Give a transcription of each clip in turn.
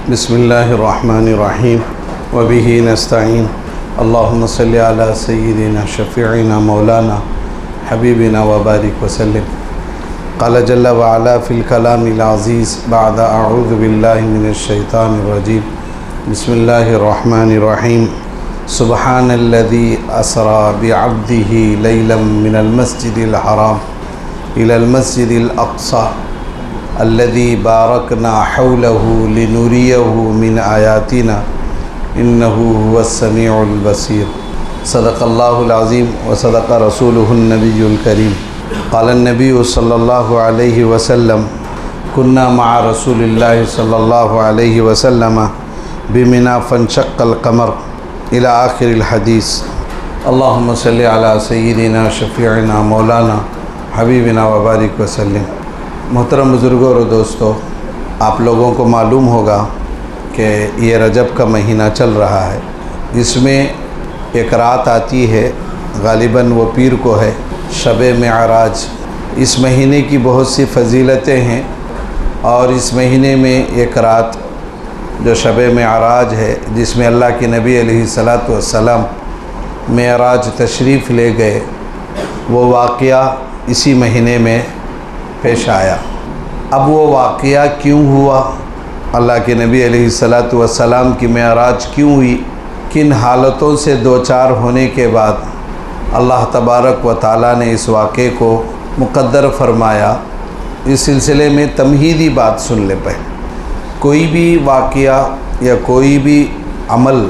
बिस्मिल्लाहिर्रहमानिर्रहीम वबिही नस्तईन अल्लाहुम्मा सल्लि अला सय्यिदिना शफ़ीइना मौलाना हबीबिना व बारिक वसल्लिम। क़ाल जल्ल व अला फ़िल कलामिल अज़ीज़ बाद अऊज़ु बिल्लाहि मिनश शैतानिर रजीम बिस्मिल्लाहिर्रहमानिर्रहीम सुब्हानल्लज़ी असरा बिअब्दिही लैलन मिनल मस्जिदिल हराम इलल मस्जिदिल अक़सा अल्लज़ी बारकना हौलहु लिनुरियहु मिन आयातिना इन्नहु हुवस्समीउल बसीर। सदक़ल्लाहुल अज़ीम व सदक़ रसूलुहुन नबियुल करीम। क़ालन नबिय्यु सल्लल्लाहु अलैहि वसल्लम कुन्ना मअ रसूलिल्लाहि सल्लल्लाहु अलैहि वसल्लम बिमिना फंशक़्क़ल क़मर इला आखिरिल हदीस। अल्लाहुम्मा सल्लि अला सय्यिदिना शफ़ीइना मौलाना हबीबिना व बारिक वसल्लिम। मोहतरम बुज़ुर्गों और दोस्तों, आप लोगों को मालूम होगा कि ये रजब का महीना चल रहा है। इसमें एक रात आती है, गालिबन वो पीर को है, शब-ए मेअराज। इस महीने की बहुत सी फजीलतें हैं और इस महीने में एक रात जो शब-ए मेअराज है, जिसमें अल्लाह के नबी अलैहिस्सलातु वस्सलाम मेअराज तशरीफ़ ले गए, वो वाक़या इसी महीने में पेश आया। अब वो वाक़या क्यों हुआ, अल्लाह के नबी अलैहिस्सलातु वस्सलाम की मेअराज क्यों हुई, किन हालतों से दो चार होने के बाद अल्लाह तबारक व ताला ने इस वाक़े को मुक़द्दर फ़रमाया, इस सिलसिले में तमहीदी बात सुन ले। पहले कोई भी वाक़या या कोई भी अमल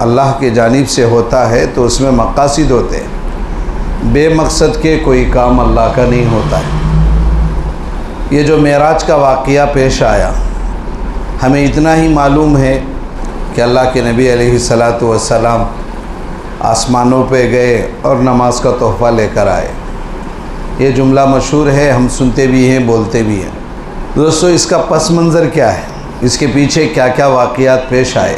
अल्लाह के जानिब से होता है तो उसमें मक़ासिद होते हैं, बेमकसद के कोई काम अल्लाह का नहीं होता है। ये जो मेराज का वाक़या पेश आया, हमें इतना ही मालूम है कि अल्लाह के नबी अलैहिस्सलातु वस्सलाम आसमानों पे गए और नमाज का तोहफ़ा लेकर आए। ये जुमला मशहूर है, हम सुनते भी हैं, बोलते भी हैं। दोस्तों, इसका पस मंज़र क्या है, इसके पीछे क्या क्या वाक़यात पेश आए,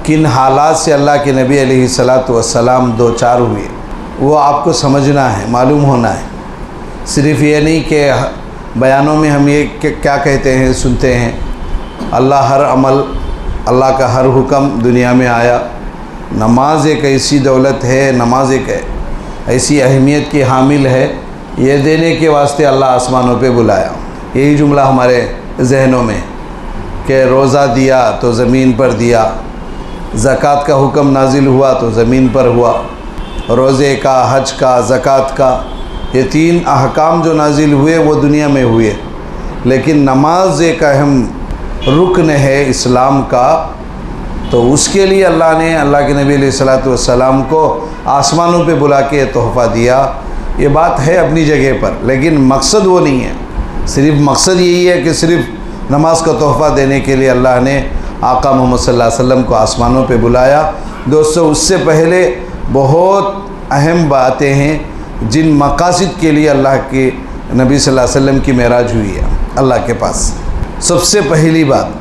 किन हालात से अल्लाह के नबी अलैहिस्सलातु वस्सलाम दो चार हुए, वो आपको समझना है, मालूम होना है। सिर्फ़ ये नहीं कि बयानों में हम ये क्या कहते हैं, सुनते हैं। अल्लाह हर अमल, अल्लाह का हर हुक्म दुनिया में आया। नमाज एक ऐसी दौलत है, नमाज एक ऐसी अहमियत की हामिल है, ये देने के वास्ते अल्लाह आसमानों पे बुलाया। यही जुमला हमारे जहनों में कि रोज़ा दिया तो ज़मीन पर दिया, ज़कात का हुक्म नाजिल हुआ तो ज़मीन पर हुआ, रोज़े का, हज का, ज़कात का, ये तीन अहकाम जो नाजिल हुए वो दुनिया में हुए। लेकिन नमाज एक अहम रुकन है इस्लाम का, तो उसके लिए अल्लाह ने अल्लाह के नबी अलैहिस्सलातु वस्सलाम को आसमानों पे बुला के तोहफ़ा दिया। ये बात है अपनी जगह पर, लेकिन मकसद वो नहीं है। सिर्फ़ मकसद यही है कि सिर्फ़ नमाज का तोहफ़ा देने के लिए अल्लाह ने आका मोहम्मद सल्लल्लाहु अलैहि वसल्लम को आसमानों पे बुलाया। दोस्तों, उससे पहले बहुत अहम बातें हैं जिन मकासद के लिए अल्लाह के नबी सल्लल्लाहु अलैहि वसल्लम की मेराज हुई है अल्लाह के पास। सबसे पहली बात,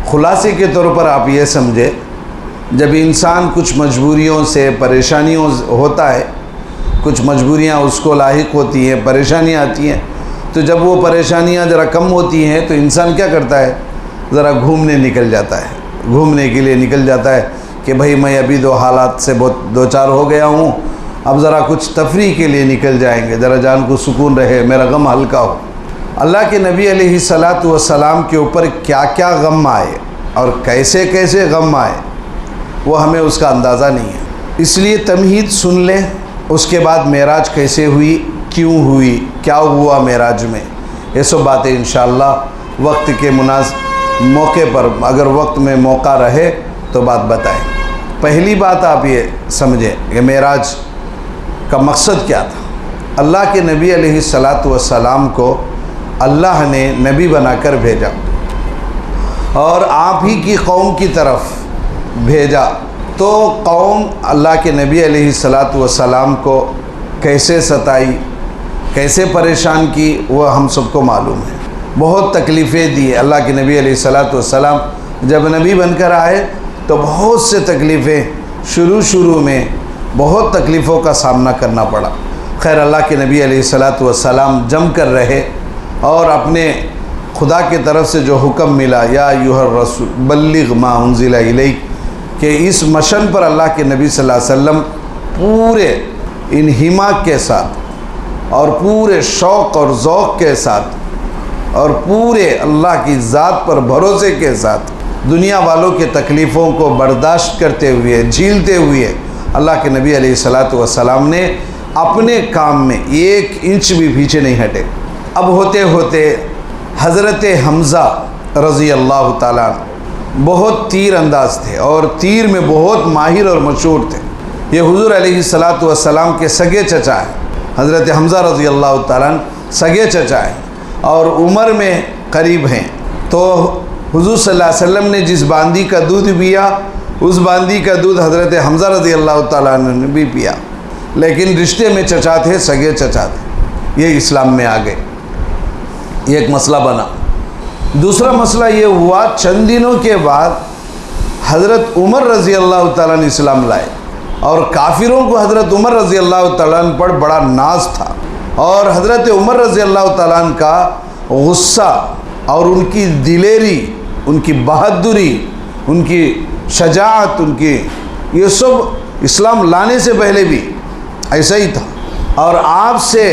खुलासे के तौर पर आप ये समझे, जब इंसान कुछ मजबूरियों से, परेशानियों होता है, कुछ मजबूरियां उसको लाहिक होती हैं, परेशानियां आती हैं, तो जब वो परेशानियां ज़रा कम होती हैं तो इंसान क्या करता है, ज़रा घूमने निकल जाता है। घूमने के लिए निकल जाता है कि भाई मैं अभी दो हालात से बहुत दो चार हो गया हूँ, अब ज़रा कुछ तफरीह के लिए निकल जाएंगे, ज़रा जान को सुकून रहे, मेरा गम हल्का हो। अल्लाह के नबी अलैहिस्सलातु वस्सलाम के ऊपर क्या क्या गम आए और कैसे कैसे गम आए, वो हमें उसका अंदाज़ा नहीं है। इसलिए तमहीद सुन लें, उसके बाद मेराज कैसे हुई, क्यों हुई, क्या हुआ मेराज में, ये सब बातें इंशाअल्लाह वक्त के मौके पर, अगर वक्त में मौका रहे तो बात बताएं। पहली बात आप ये समझें कि मेराज का मकसद क्या था। अल्लाह के नबी अलैहिस्सलातु वस्सलाम को अल्लाह ने नबी बनाकर भेजा और आप ही की कौम की तरफ भेजा, तो कौम अल्लाह के नबी अलैहिस्सलातु वस्सलाम को कैसे सताई, कैसे परेशान की, वह हम सबको मालूम है। बहुत तकलीफ़ें दी अल्लाह के नबी अलैहिस्सलातु वस्सलाम जब नबी बनकर आए तो बहुत से तकलीफ़ें, शुरू में बहुत तकलीफ़ों का सामना करना पड़ा। खैर, अल्लाह के नबी अलैहिस्सलातु वस्सलाम जम कर रहे और अपने खुदा की तरफ से जो हुक्म मिला, या अय्युहर रसूल बल्लिग मा उन्ज़िला इलैक, कि इस मिशन पर अल्लाह के नबी सल्लल्लाहु अलैहि वसल्लम पूरे इन्हिमाक के साथ और पूरे शौक़ और ज़ौक़ के साथ और पूरे अल्लाह की ज़ात पर भरोसे के साथ दुनिया वालों के तकलीफ़ों को बर्दाश्त करते हुए, झीलते हुए अल्लाह के नबी अलैहिस्सलातु वस्सलाम ने अपने काम में 1 इंच भी पीछे नहीं हटे। अब होते होते हज़रत हमज़ा रज़ी अल्लाह ताला बहुत तीर अंदाज थे और तीर में बहुत माहिर और मशहूर थे। ये हुज़ूर अलैहिस्सलातु वस्सलाम के सगे चचा हैं। हज़रत हमज़ा रज़ी अल्लाह ताला सगे चचा हैं और उम्र में करीब हैं। तो हुज़ूर सल्लल्लाहु अलैहि वसल्लम ने जिस बांदी का दूध पिया, उस बांदी का दूध हज़रत हमज़ा रज़ी अल्लाह ताला ने भी पिया, लेकिन रिश्ते में चचा थे, सगे चचा थे। ये इस्लाम में आ गए। ये एक मसला बना। दूसरा मसला ये हुआ, चंद दिनों के बाद हज़रत उमर रज़ी अल्लाह ताला ने इस्लाम लाए और काफिरों को हज़रत उमर रज़ी अल्लाह ताला पर बड़ा नाज था और हज़रत उमर रज़ी अल्लाह ताला का गुस्सा और उनकी दिलेरी, उनकी बहादुरी, उनकी शजाअत, उनकी ये सब इस्लाम लाने से पहले भी ऐसा ही था। और आपसे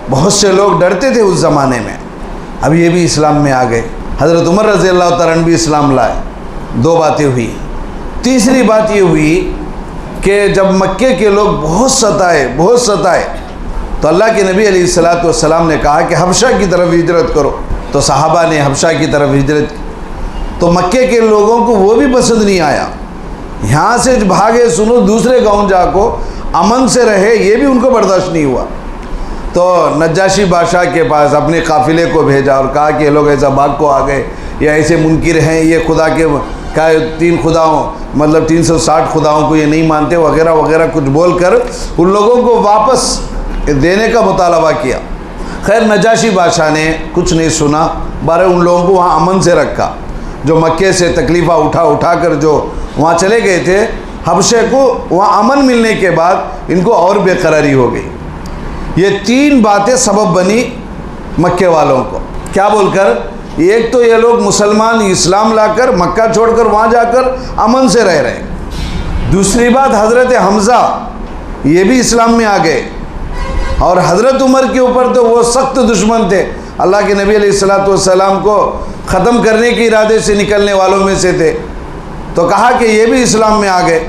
बहुत से लोग डरते थे उस ज़माने में। अब ये भी इस्लाम में आ गए। हज़रत उमर रज़ी अल्लाह ताला भी इस्लाम लाए। 2 बातें हुई। तीसरी बात ये हुई कि जब मक्के के लोग बहुत सताए तो अल्लाह के नबी अलैहिस्सलातु वस्सलाम ने कहा कि हबशा की तरफ हिजरत करो। तो सहाबा ने हबशा की तरफ हिजरत की। तो मक्के के लोगों को वो भी पसंद नहीं आया। यहाँ से भागे, सुनो दूसरे गाँव जाको अमन से रहे, ये भी उनको बर्दाश्त नहीं हुआ। तो नज्जाशी बादशाह के पास अपने काफ़िले को भेजा और कहा कि ये लोग ऐसा भाग को आ गए, या ऐसे मुनकिर हैं, ये खुदा के का 3 खुदाओं मतलब 360 खुदाओं को ये नहीं मानते वगैरह वगैरह कुछ बोलकर उन लोगों को वापस देने का मुतालबा किया। खैर नज्जाशी बादशाह ने कुछ नहीं सुना, बारह उन लोगों को वहाँ अमन से रखा। जो मक्के से तकलीफ़ा उठा कर जो वहाँ चले गए थे हबशे को, वहाँ अमन मिलने के बाद इनको और बेकरारी हो गई। ये 3 बातें सबब बनी मक्के वालों को। क्या बोलकर? एक तो ये लोग मुसलमान इस्लाम लाकर मक्का छोड़कर वहाँ जाकर अमन से रह रहे। दूसरी बात हज़रत हमज़ा ये भी इस्लाम में आ गए और हज़रत उमर के ऊपर तो वो सख्त दुश्मन थे, अल्लाह के नबी अलैहिस्सलातु वस्सलाम को ख़त्म करने के इरादे से निकलने वालों में से थे। तो कहा कि ये भी इस्लाम में आ गए।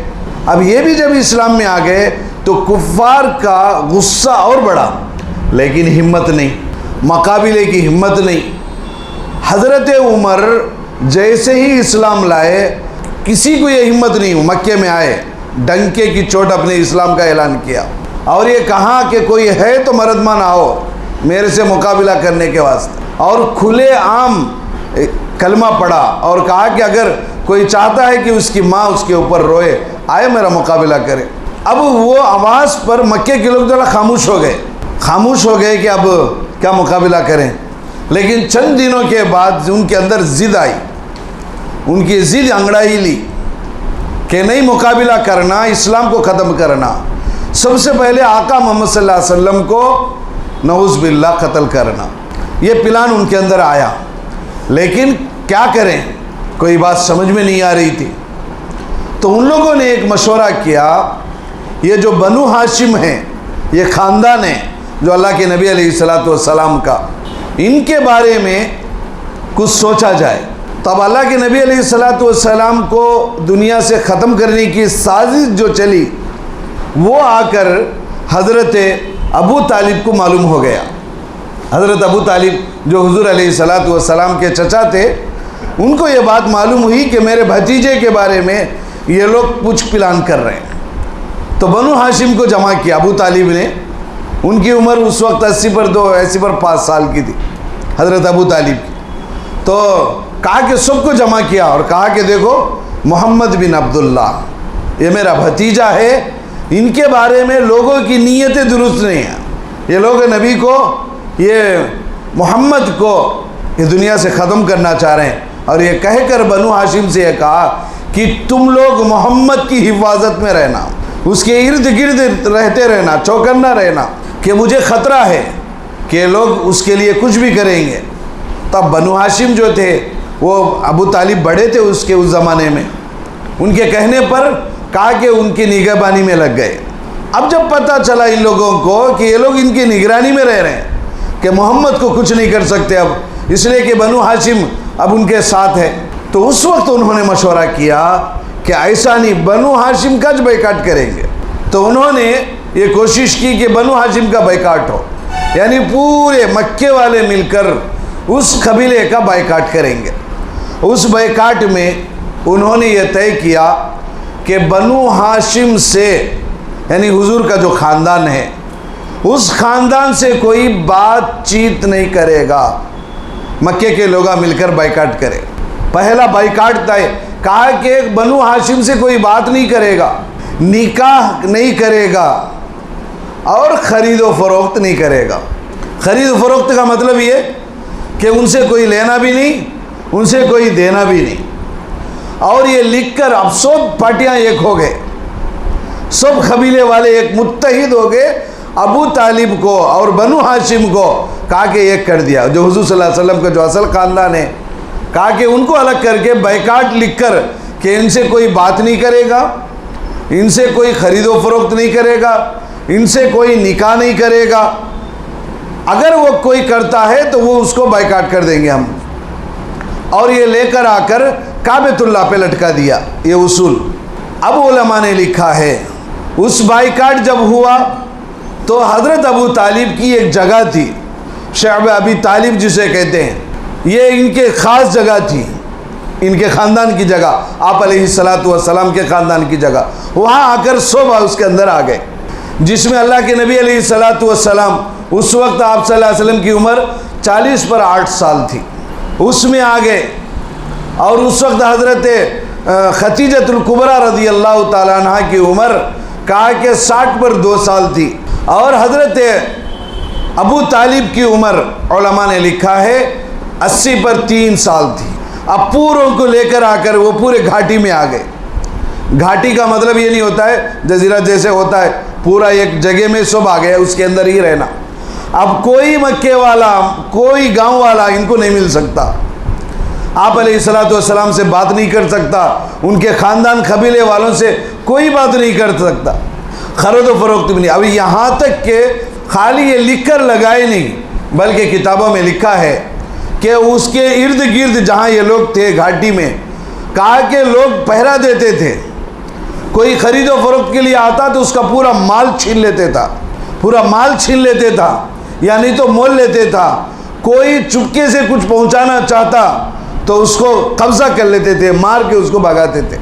अब ये भी जब इस्लाम में आ गए तो कुफ़ार का गुस्सा और बढ़ा, लेकिन हिम्मत नहीं, मुकाबले की हिम्मत नहीं। हज़रत उमर जैसे ही इस्लाम लाए, किसी को ये हिम्मत नहीं हुई, मक्के में आए, डंके की चोट अपने इस्लाम का ऐलान किया और ये कहा कि कोई है तो मर्दमान आओ मेरे से मुकाबला करने के वास्ते, और खुले आम कलमा पढ़ा और कहा कि अगर कोई चाहता है कि उसकी माँ उसके ऊपर रोए, आए मेरा मुकाबला करे। अब वो आवाज़ पर मक्के के लोग ज़रा खामोश हो गए कि अब क्या मुकाबला करें। लेकिन चंद दिनों के बाद उनके अंदर ज़िद आई, उनकी ज़िद अंगड़ाई ली कि नहीं, मुकाबला करना, इस्लाम को ख़त्म करना। सबसे पहले आका मोहम्मद सल्लल्लाहु अलैहि वसल्लम को नऊज़ बिल्लाह कत्ल करना, ये प्लान उनके अंदर आया। लेकिन क्या करें, कोई बात समझ में नहीं आ रही थी। तो उन लोगों ने एक मशवरा किया, ये जो बनु हाशिम हैं, ये ख़ानदान है जो अल्लाह के नबी अलैहिस्सलातु वस्सलाम का, इनके बारे में कुछ सोचा जाए। तब अल्लाह के नबी अलैहिस्सलातु वस्सलाम को दुनिया से ख़त्म करने की साजिश जो चली, वो आकर हज़रत अबू तालिब को मालूम हो गया। हज़रत अबू तालिब जो हुज़ूर अलैहिस्सलातु वस्सलाम के चचा थे, उनको ये बात मालूम हुई कि मेरे भतीजे के बारे में ये लोग कुछ प्लान कर रहे हैं। तो बनु हाशिम को जमा किया अबू तालिब ने। उनकी उम्र उस वक्त 80 पर 5 साल की थी हज़रत अबू तालिब की। तो कहा कि सबको जमा किया और कहा कि देखो, मोहम्मद बिन अब्दुल्लाह ये मेरा भतीजा है, इनके बारे में लोगों की नीयतें दुरुस्त नहीं हैं। ये लोग नबी को, ये मोहम्मद को ये दुनिया से ख़त्म करना चाह रहे हैं। और ये कहकर बनु हाशिम से ये कहा कि तुम लोग मोहम्मद की हिफाजत में रहना, उसके इर्द गिर्द रहते रहना, चौकन्ना रहना, कि मुझे ख़तरा है कि लोग उसके लिए कुछ भी करेंगे। तब बनु हाशिम जो थे वो अबू तालिब बड़े थे उसके उस ज़माने में, उनके कहने पर कहा कि उनकी निगहबानी में लग गए। अब जब पता चला इन लोगों को कि ये लोग इनकी निगरानी में रह रहे हैं कि मोहम्मद को कुछ नहीं कर सकते अब, इसलिए कि बनु हाशिम अब उनके साथ है, तो उस वक्त उन्होंने मशवरा किया कि ऐसा नहीं, बनु हाशिम का जो बैकाट करेंगे। तो उन्होंने ये कोशिश की कि बनु हाशिम का बैकाट हो, यानी पूरे मक्के वाले मिलकर उस कबीले का बैकाट करेंगे। उस बैकाट में उन्होंने ये तय किया कि बनु हाशिम से, यानी हुजूर का जो ख़ानदान है, उस ख़ानदान से कोई बातचीत नहीं करेगा। मक्के के लोग मिलकर बैकाट करें। पहला बैकाट तय, कहा कि बनु हाशिम से कोई बात नहीं करेगा, निकाह नहीं करेगा और ख़रीदो फ़रोख्त नहीं करेगा। ख़रीद फ़रोख्त का मतलब ये कि उनसे कोई लेना भी नहीं, उनसे कोई देना भी नहीं। और ये लिखकर अब सब पार्टियाँ एक हो गए, सब कबीले वाले एक मुत्तहिद हो गए, अबू तालिब को और बनु हाशिम को कहा कि एक कर दिया, जो हुजूर सल्लल्लाहु अलैहि वसल्लम का जो असल ख़ानदान है, कहा कि उनको अलग करके बैकाट लिखकर कि इनसे कोई बात नहीं करेगा, इनसे कोई ख़रीदो फ़रोख्त नहीं करेगा, इनसे कोई निकाह नहीं करेगा, अगर वो कोई करता है तो वो उसको बैकाट कर देंगे हम। और ये लेकर आकर काबतुल्लाह पे लटका दिया ये उसूल। अब उलमा ने लिखा है उस बैकाट जब हुआ तो हज़रत अबू तालिब की एक जगह थी, शअब अबी तालिब जिसे कहते हैं, ये इनके ख़ास जगह थी, इनके ख़ानदान की जगह, आप अलैहिस्सलातु वस्सलाम के ख़ानदान की जगह। वहाँ आकर सब उसके अंदर आ गए, जिसमें अल्लाह के नबी अलैहिस्सलातु वस्सलाम, उस वक्त आप सल्लल्लाहु अलैहि वसल्लम की उम्र 40 पर 8 साल थी, उसमें आ गए। और उस वक्त हज़रत खतीजतुल कुबरा रज़ी अल्लाह ताला अन्हा की उम्र कहा कि 60 पर 2 साल थी, और हज़रत अबू तालिब की उम्र उलमा ने लिखा है 80 पर 3 साल थी। अब पूरों को लेकर आकर वो पूरे घाटी में आ गए। घाटी का मतलब ये नहीं होता है जजीरा जैसे होता है पूरा एक जगह में सब आ गया, उसके अंदर ही रहना। अब कोई मक्के वाला, कोई गांव वाला इनको नहीं मिल सकता, आप अलैहिस्सलातु वस्सलाम से बात नहीं कर सकता, उनके ख़ानदान कबीले वालों से कोई बात नहीं कर सकता, खरीद फ़रोख्त भी नहीं। अभी यहाँ तक कि खाली ये लिख कर लगाए नहीं, बल्कि किताबों में लिखा है कि उसके इर्द गिर्द जहाँ ये लोग थे घाटी में, कहा कि लोग पहरा देते थे, कोई ख़रीदो फ़रोख्त के लिए आता तो उसका पूरा माल छीन लेते था, पूरा माल छीन लेते था, या नहीं तो मोल लेते था। कोई चुपके से कुछ पहुंचाना चाहता तो उसको कब्ज़ा कर लेते थे, मार के उसको भगाते थे।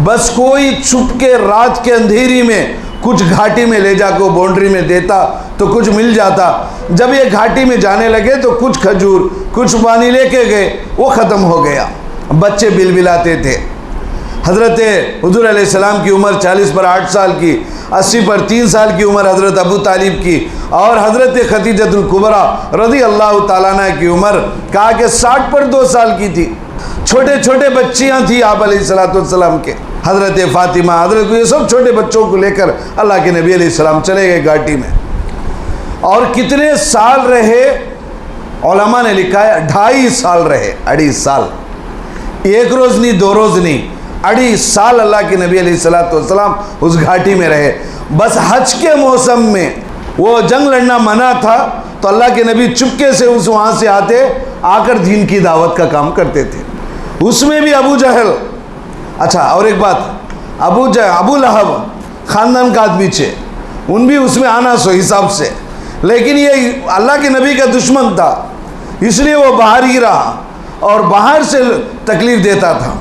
बस कोई चुपके रात के अंधेरी में कुछ घाटी में ले जाकर बाउंड्री में देता तो कुछ मिल जाता। जब ये घाटी में जाने लगे तो कुछ खजूर, कुछ पानी लेके गए, वो ख़त्म हो गया। बच्चे बिलबिलाते थे। हज़रत हुज़ूर अलैहिस्सलाम की उम्र 40 पर 8 साल की, 80 पर 3 साल की उम्र हज़रत अबू तालिब की, और हज़रत खतीजतुल कुबरा रज़ी अल्लाह ताला अन्हा की उम्र कहा कि 60 पर 2 साल की थी। छोटे छोटे बच्चियाँ थी आप अलैहिस्सलातु वस्सलाम के, हज़रत फ़ातिमा, हज़रत, ये सब छोटे बच्चों को लेकर अल्लाह के नबी अलैहिस्सलाम चले गए घाटी में। और कितने साल रहे, उलमा ने लिखा है 2.5 साल रहे, 2.5 साल, एक रोज़ नहीं, 2 रोज़ नहीं, 2.5 साल अल्लाह के नबी अलैहिस्सलातु वस्सलाम उस घाटी में रहे। बस हज के मौसम में वो जंग लड़ना मना था तो अल्लाह के नबी चुपके से उस वहाँ से आते, आकर दीन की दावत का काम करते थे। उसमें भी अबू जहल, अच्छा और एक बात, अबू लहब ख़ानदान का आदमी थे, उन भी उसमें आना सो हिसाब से, लेकिन ये अल्लाह के नबी का दुश्मन था, इसलिए वो बाहर ही रहा और बाहर से तकलीफ़ देता था।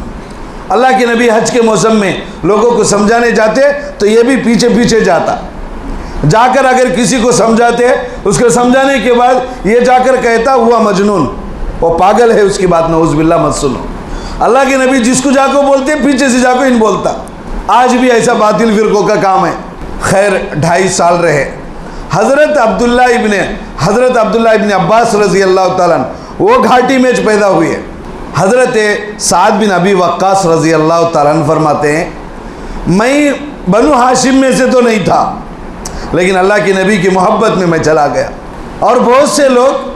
अल्लाह के नबी हज के मौसम में लोगों को समझाने जाते तो ये भी पीछे पीछे जाता, जाकर अगर किसी को समझाते, उसको समझाने के बाद ये जाकर कहता हुआ मजनून, वो पागल है, उसकी बात नऊज़ बिल्लाह मत सुनो। अल्लाह के नबी जिसको जाको बोलते पीछे से जाको इन बोलता। आज भी ऐसा बातिल फिरकों का काम है। खैर 2.5 साल रहे। हज़रत अब्दुल्ला इब्न अब्बास रज़ी अल्लाह ताला अन्हु वो घाटी में पैदा हुए। हज़रत साद बिन अबी वक्कास रज़ी अल्लाह ताला अन्हु फरमाते हैं, मैं बनु हाशिम में से तो नहीं था, लेकिन अल्लाह के नबी की मोहब्बत में मैं चला गया। और बहुत से लोग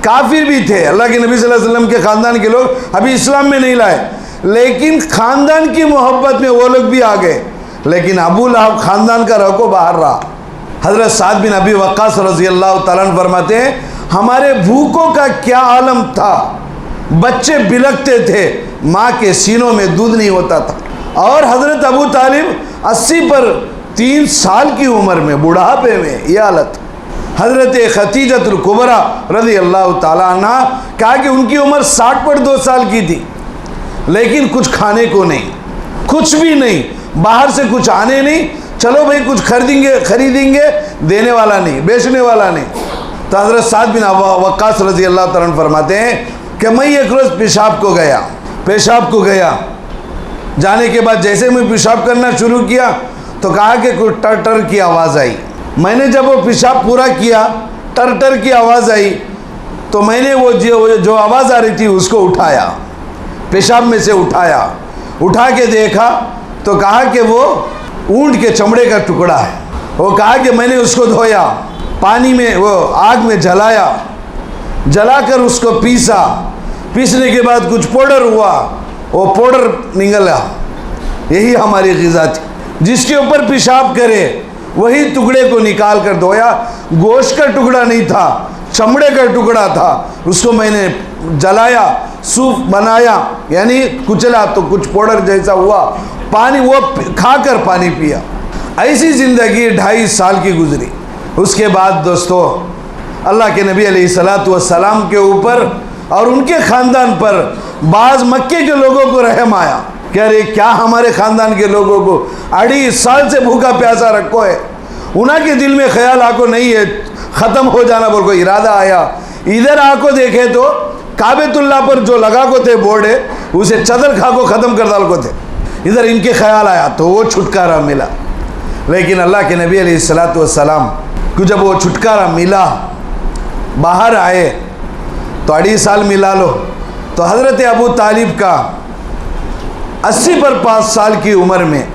काफिर भी थे, अल्लाह के नबी सल्लल्लाहु अलैहि वसल्लम के ख़ानदान के लोग अभी इस्लाम में नहीं लाए, लेकिन ख़ानदान की मोहब्बत में वो लोग भी आ गए। लेकिन अबू लहब ख़ानदान का रखो बाहर रहा। हज़रत साद बिन अबी वक्कास रज़ी अल्लाह तआला अन्हु फरमाते हैं, हमारे भूखों का क्या आलम था, बच्चे बिलखते थे, माँ के सीनों में दूध नहीं होता था। और हज़रत अबू तालिब 80 पर 3 साल की उम्र में, बुढ़ापे में, ये हालत। हज़रत खतीजतुल कुबरा रज़ी अल्लाह तआला अन्हा कहा कि उनकी उम्र 60 पर 2 साल की थी, लेकिन कुछ खाने को नहीं, कुछ भी नहीं, बाहर से कुछ आने नहीं, चलो भाई कुछ खरीदेंगे, देने वाला नहीं, बेचने वाला नहीं। तो हज़रत साद बिन वक्कास रज़ी अल्लाह तआला अन्हु फरमाते हैं कि मैं एक रोज़ पेशाब को गया, जाने के बाद जैसे मैं पेशाब करना शुरू किया तो कहा कि कुछ टर टर की आवाज़ आई। मैंने जब वो पेशाब पूरा किया, टर टर की आवाज़ आई, तो मैंने वो जो आवाज़ आ रही थी उसको उठाया, पेशाब में से उठा के देखा तो कहा कि वो ऊँट के चमड़े का टुकड़ा है। वो कहा कि मैंने उसको धोया, पानी में, वो आग में जलाकर उसको पीसने के बाद कुछ पाउडर हुआ, वो पाउडर निकला। यही हमारी ग़िज़ा थी। जिसके ऊपर पेशाब करे वही टुकड़े को निकाल कर धोया। गोश्त का टुकड़ा नहीं था, चमड़े का टुकड़ा था, उसको मैंने जलाया, सूप बनाया, यानी कुचला तो कुछ पाउडर जैसा हुआ, पानी वो खाकर पानी पिया। ऐसी ज़िंदगी 2.5 साल की गुजरी। उसके बाद दोस्तों, अल्लाह के नबी अलैहिस्सलातु वस्सलाम के ऊपर और उनके ख़ानदान पर बाज़ मक्के के लोगों को रहम आया कि अरे क्या हमारे ख़ानदान के लोगों को 2.5 साल से भूखा प्यासा रखो है। उनके दिल में ख्याल आको नहीं है ख़त्म हो जाना, बोल को इरादा आया। इधर आको देखे तो काबेतुल्ला पर जो लगा को थे बोर्ड है, उसे चदर खा को ख़त्म कर डाल को थे। इधर इनके ख्याल आया तो वो छुटकारा मिला। लेकिन अल्लाह के नबी अलैहिस्सलातु वस्सलाम को जब वो छुटकारा मिला, बाहर आए तो 2.5 साल मिला लो, तो हज़रत अबू तालिब का 80 पर 5 साल की उम्र में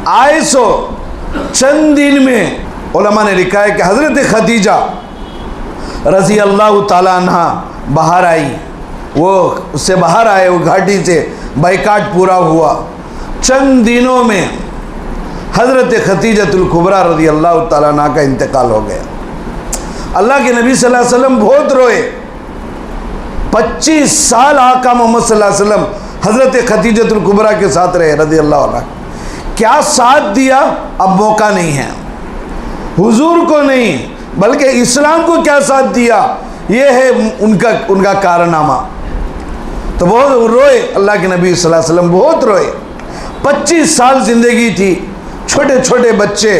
आए सो चंद दिन में उलमा ने लिखा है कि हज़रत खदीजा रज़ी अल्लाह तआला अन्हा बाहर आई। वो उससे बाहर आए, वो घाटी से बाइकाट पूरा हुआ। चंद दिनों में हज़रत खतीजतुल कुबरा रज़ी अल्लाह तआला अन्हा का इंतकाल हो गया। अल्लाह के नबी सल्लल्लाहु अलैहि वसल्लम बहुत रोए। 25 साल आका मोहम्मद सल्लल्लाहु अलैहि वसल्लम हज़रत खतीजतुल कुबरा के साथ रहे रज़ी अल्लाह अन्हा। क्या साथ दिया, अब मौका नहीं है। हुजूर को नहीं बल्कि इस्लाम को क्या साथ दिया, ये है उनका कारनामा। तो बहुत रोए अल्लाह के नबी सल्लल्लाहु अलैहि वसल्लम, बहुत रोए। 25 साल ज़िंदगी थी, छोटे छोटे बच्चे।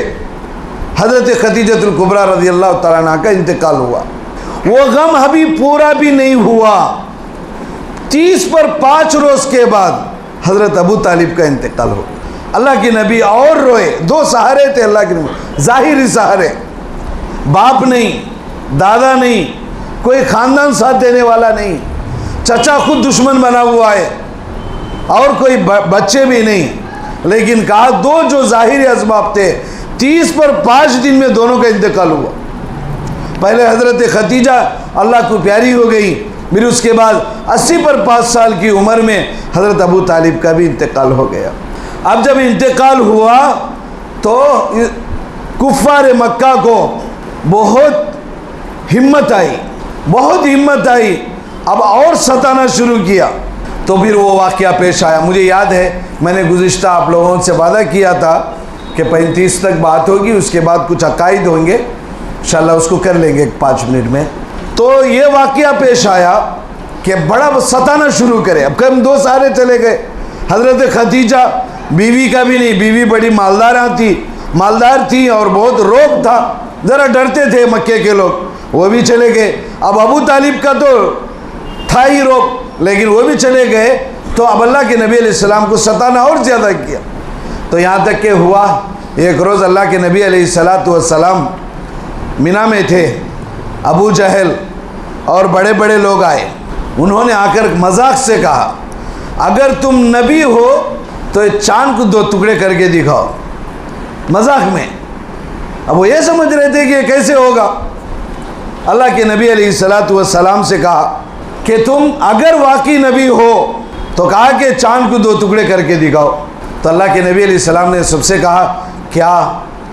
हज़रत खतीजतुल कुबरा रज़ी अल्लाह तआला अन्हा का इंतकाल हुआ। वो गम अभी पूरा भी नहीं हुआ। 30 पर 5 रोज़ के बाद हज़रत अबू तालिब का इंतकाल हो। अल्लाह के नबी और रोए। 2 सहारे थे अल्लाह के नबी, ज़ाहिरी सहारे, बाप नहीं, दादा नहीं, कोई ख़ानदान साथ देने वाला नहीं, चचा खुद दुश्मन बना हुआ है और कोई बच्चे भी नहीं। लेकिन कहा 2 जो ज़ाहिरी असबाब थे, 30 पर 5 दिन में दोनों का इंतकाल हुआ। पहले हज़रत खतीजा अल्लाह को प्यारी हो गई, फिर उसके बाद 80 पर 5 साल की उम्र में हज़रत अबू तालिब का भी इंतकाल हो गया। अब जब इंतकाल हुआ तो कुफ़ार मक्का को बहुत हिम्मत आई, अब और सताना शुरू किया। तो फिर वो वाक़या पेश आया। मुझे याद है मैंने गुज़िश्ता आप लोगों से वादा किया था कि 35 तक बात होगी, उसके बाद कुछ अकायद होंगे, इंशाअल्लाह उसको कर लेंगे 5 मिनट में। तो ये वाक़या पेश आया कि बड़ा सताना शुरू करे। अब कम 2 सहारे चले गए। हज़रत खदीजा बीवी का भी नहीं, बीवी बड़ी मालदार थी और बहुत रोब था, ज़रा डरते थे मक्के के लोग, वो भी चले गए। अब अबू तालिब का तो था ही रोब, लेकिन वो भी चले गए। तो अब अल्लाह के नबी अलैहिस्सलाम को सताना और ज़्यादा किया। तो यहाँ तक के हुआ एक रोज़ अल्लाह के नबी अलैहिस्सलातु वस्सलाम मिना में थे। अबू जहल और बड़े बड़े लोग आए। उन्होंने आकर मजाक से कहा, अगर तुम नबी हो तो चांद को 2 टुकड़े करके दिखाओ, मजाक में। अब वो ये समझ रहे थे कि कैसे होगा। अल्लाह के नबी अलैहिस्सलातु वस्सलाम से कहा कि तुम अगर वाकई नबी हो तो कहा कि चांद को 2 टुकड़े करके दिखाओ। तो अल्लाह के नबी अलैहिस्सलाम ने सबसे कहा, क्या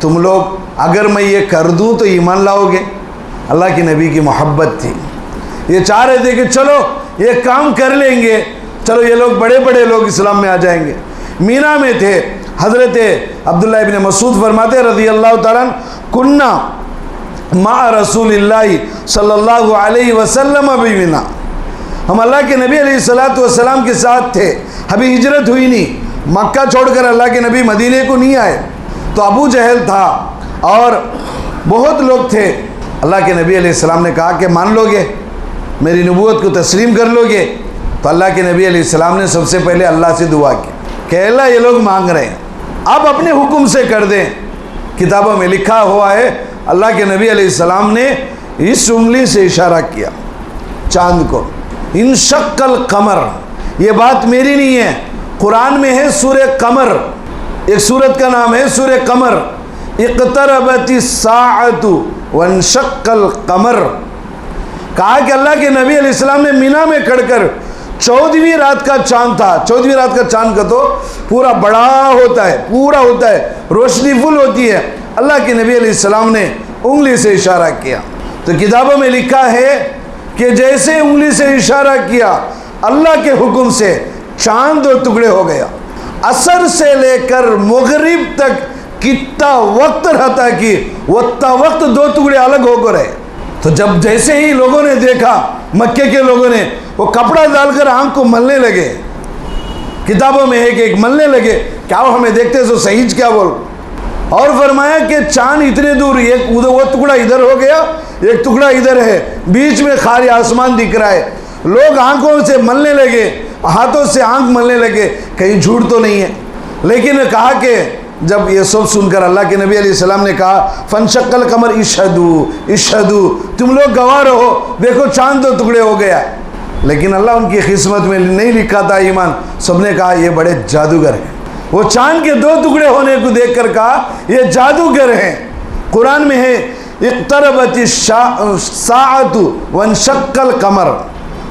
तुम लोग अगर मैं ये कर दूं तो ईमान लाओगे? अल्लाह के नबी की मोहब्बत थी। ये चाह रहे थे कि चलो ये काम कर लेंगे, चलो ये लोग बड़े बड़े लोग इस्लाम में आ जाएंगे। मीना में थे, हज़रत अब्दुल्लाह इब्न मसूद फरमाते रज़ी अल्लाह तआला कुन्ना मा रसूलिल्लाहि सल्लल्लाहु अलैहि वसल्लम बिमीना, हम अल्लाह के नबी अलैहिस्सलातु वस्सलाम के साथ थे। अभी हिजरत हुई नहीं, मक्का छोड़कर अल्लाह के नबी मदीने को नहीं आए। तो अबू जहल था और बहुत लोग थे। अल्लाह के नबी अलैहिस्सलाम ने कहा कि मान लोगे, मेरी नबूवत को तस्लीम कर लोगे? तो अल्लाह के नबी अलैहिस्सलाम ने सबसे पहले अल्लाह से दुआ की कि अल्लाह ये लोग मांग रहे हैं, आप अपने हुक्म से कर दें। किताबों में लिखा हुआ है अल्लाह के नबी अलैहिस्सलाम ने इस उंगली से इशारा किया चांद को, इंशक्कल कमर। ये बात मेरी नहीं है, कुरान में है सूरह कमर, एक सूरत का नाम है सूरह कमर। इक़्तरबतिस साअतु वंशक्कल कमर। कहा कि अल्लाह के नबी अलैहिस्सलाम ने मीना में खड़कर 14वीं रात का चांद था। 14वीं रात का चांद का तो पूरा बड़ा होता है, पूरा होता है, रोशनी फुल होती है। अल्लाह के नबी अलैहिस्सलाम ने उंगली से इशारा किया। तो किताबों में लिखा है कि जैसे उंगली से इशारा किया अल्लाह के हुक्म से चांद 2 टुकड़े हो गया। असर से लेकर मगरिब तक कितना वक्त रहता कि उतना वक्त 2 टुकड़े अलग होकर रहे। तो जब जैसे ही लोगों ने देखा, मक्के के लोगों ने, वो कपड़ा डालकर आंख को मलने लगे। किताबों में है कि एक मलने लगे, क्या हमें देखते सो सही क्या बोल। और फरमाया कि चांद इतने दूर, एक वो टुकड़ा इधर हो गया, एक टुकड़ा इधर है, बीच में खाली आसमान दिख रहा है। लोग आंखों से मलने लगे, हाथों से आंख मलने लगे, कहीं झूठ तो नहीं है। लेकिन कहा कि जब ये सब सुनकर अल्लाह के नबी अलैहिस्सलाम ने कहा फनशक्कल कमर इशहदू इशहदू, तुम लोग गवाह रहो, देखो चांद 2 टुकड़े हो गया। लेकिन अल्लाह उनकी किस्मत में नहीं लिखा था ईमान। सबने कहा ये बड़े जादूगर हैं। वो चांद के 2 टुकड़े होने को देखकर कहा ये जादूगर हैं। कुरान में है इक़्तरबतिस साअतु वंशक्कल कमर।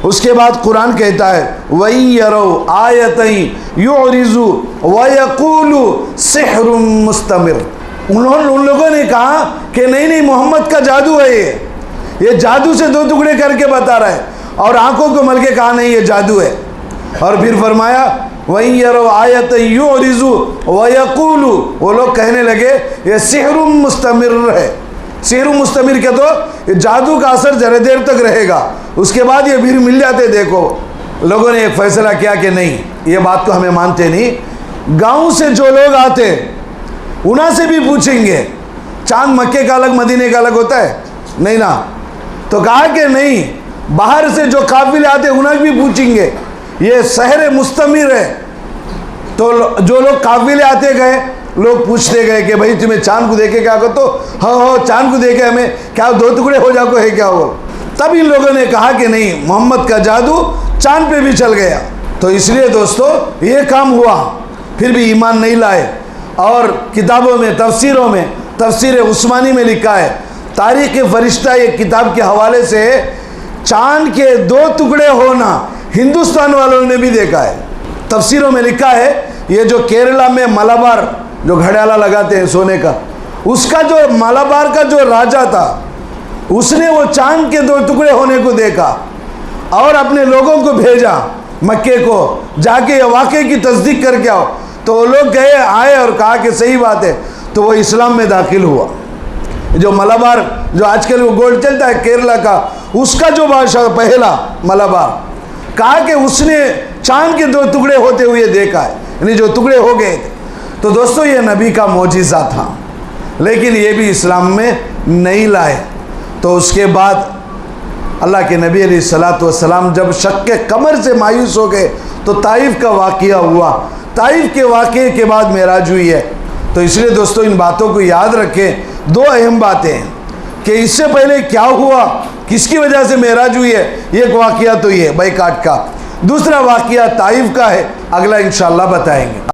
उसके बाद कुरान कहता है वई यरो आयतई युरिजु वयक़ूलु सिहरुम मुस्तमिर। उन लोगों ने कहा कि नहीं मोहम्मद का जादू है, ये जादू से 2 टुकड़े करके बता रहा है। और आंखों को मल के कहा नहीं ये जादू है। और फिर फरमाया वई यरो आयतई युरिजु वयक़ूलु, वो लोग कहने लगे ये सिहरुम मुस्तमिर है। सिहरुम मुस्तमिर के तो जादू का असर जरा देर तक रहेगा, उसके बाद ये फिर मिल जाते। देखो लोगों ने एक फैसला किया कि नहीं, ये बात तो हमें मानते नहीं। गांव से जो लोग आते उन्हां से भी पूछेंगे, चांद मक्के का अलग मदीने का अलग होता है नहीं ना। तो कहा कि नहीं, बाहर से जो काफिले आते उन्हें भी पूछेंगे, ये शहर मुस्तमिर है। तो जो लोग काफिले आते गए, लोग पूछते गए कि भाई तुम्हें चांद को देखे क्या कहते हो? हाँ चांद को देखे, हमें क्या 2 टुकड़े हो जाओ है क्या वो? तब इन लोगों ने कहा कि नहीं, मोहम्मद का जादू चांद पे भी चल गया। तो इसलिए दोस्तों ये काम हुआ, फिर भी ईमान नहीं लाए। और किताबों में, तफसीरों में, तफसीर उस्मानी में लिखा है, तारीख़ फरिश्ता एक किताब के हवाले से, चांद के 2 टुकड़े होना हिंदुस्तान वालों ने भी देखा है। तफसीरों में लिखा है ये जो केरला में मलाबार जो घड़ियाला लगाते हैं सोने का, उसका जो मलाबार का जो राजा था उसने वो चांद के 2 टुकड़े होने को देखा और अपने लोगों को भेजा मक्के को, जाके ये वाक़े की तस्दीक करके आओ। तो वो लोग गए, आए और कहा कि सही बात है। तो वो इस्लाम में दाखिल हुआ। जो मलाबार, जो आजकल वो गोल्ड चलता है केरला का, उसका जो बादशाह पहला मलाबार, कहा कि उसने चांद के 2 टुकड़े होते हुए देखा है, यानी जो टुकड़े हो गए थे। तो दोस्तों ये नबी का मोजिज़ा था, लेकिन ये भी इस्लाम में नहीं लाए। तो उसके बाद अल्लाह के नबी अलैहिस्सलातु वस्सलाम जब शक्के कमर से मायूस हो गए तो ताइफ का वाक़या हुआ। ताइफ के वाक़े के बाद मेराज हुई है। तो इसलिए दोस्तों इन बातों को याद रखें। 2 अहम बातें हैं कि इससे पहले क्या हुआ, किसकी वजह से मेराज हुई है। एक वाक़या तो ये बैकाट का, दूसरा वाक़या ताइफ का है, अगला इंशाअल्लाह बताएंगे।